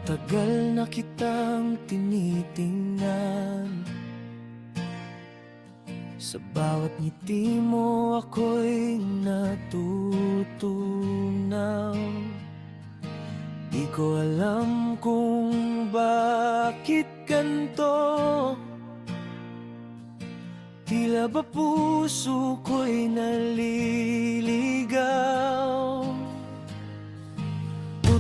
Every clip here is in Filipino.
Matagal na kitang tinitingnan, sa bawat ngiti mo ako'y natutunaw. Di ko alam kung bakit ganito, tila ba puso ko'y naliligaw.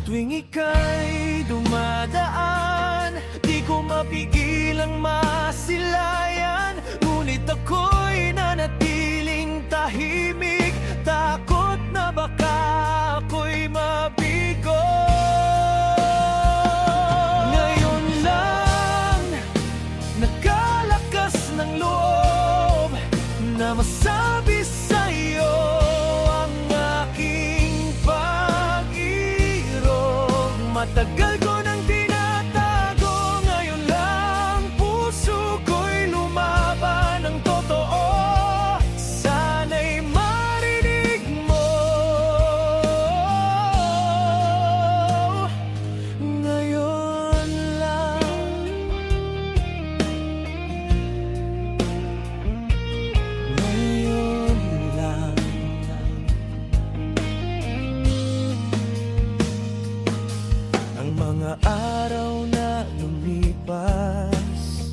Tuwing ika'y dumadaan, di ko mapigilang masilayan. Ngunit ako'y nanatiling tahimik, takot na baka ako'y mabigo. Ngayon lang nagkalakas ng loob na masabi sa'yo ang aking pag-irog. Matagal ko nang tinatago, ngayon lang puso ko'y lumaban ng totoo. Sana'y marinig mo. Ngayon lang. Ngayon lang. Ang mga araw na lumipas,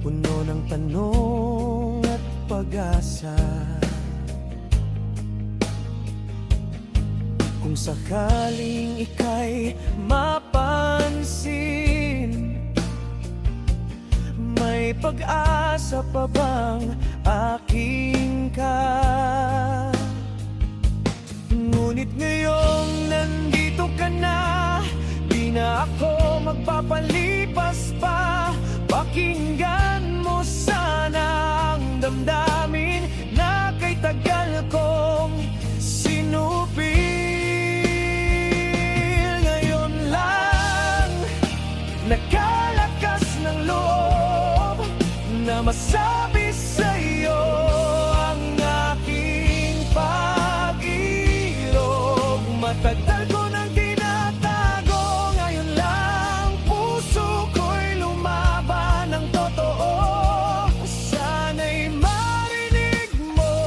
puno ng tanong at pag-asa. Kung sakaling ika'y mapansin, may pag-asa pa bang aking ka? Ngunit ngayong nandito ka na, di na ako magpapalipas pa. Pakinggan mo sana ang damdamin na kay tagal kong sinupil. Ngayon lang nagkalakas ng loob na masabi sa'yo ang aking pag-irog. Matagal ko nang tinatago, ngayon lang puso ko'y lumaban ng totoo. Sana'y marinig mo.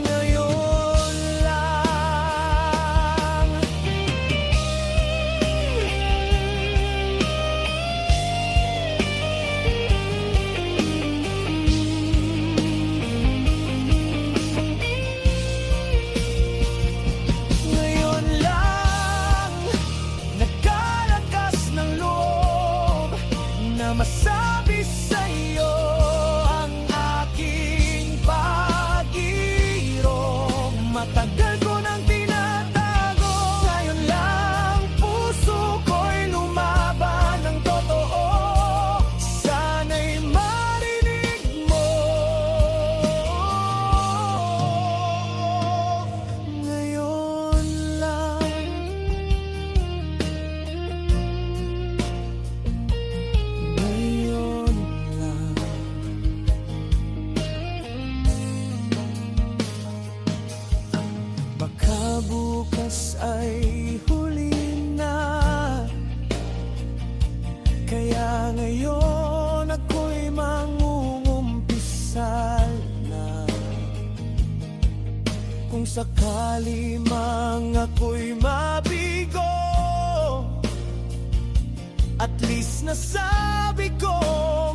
Ngayon lang. Ngayon lang nagkalakas ng loob na masabi sa'yo ang aking pag-irog. Matagal ko nang tinatago, ngayon lang puso ko'y lumaban ng totoo. Sana'y marinig mo. Ngayon lang. Ngayon lang. Baka bukas ay huli na, kaya ngayon ako'y mangungumpisal na. Kung sakali mang ako'y mabigo, at least nasabi kong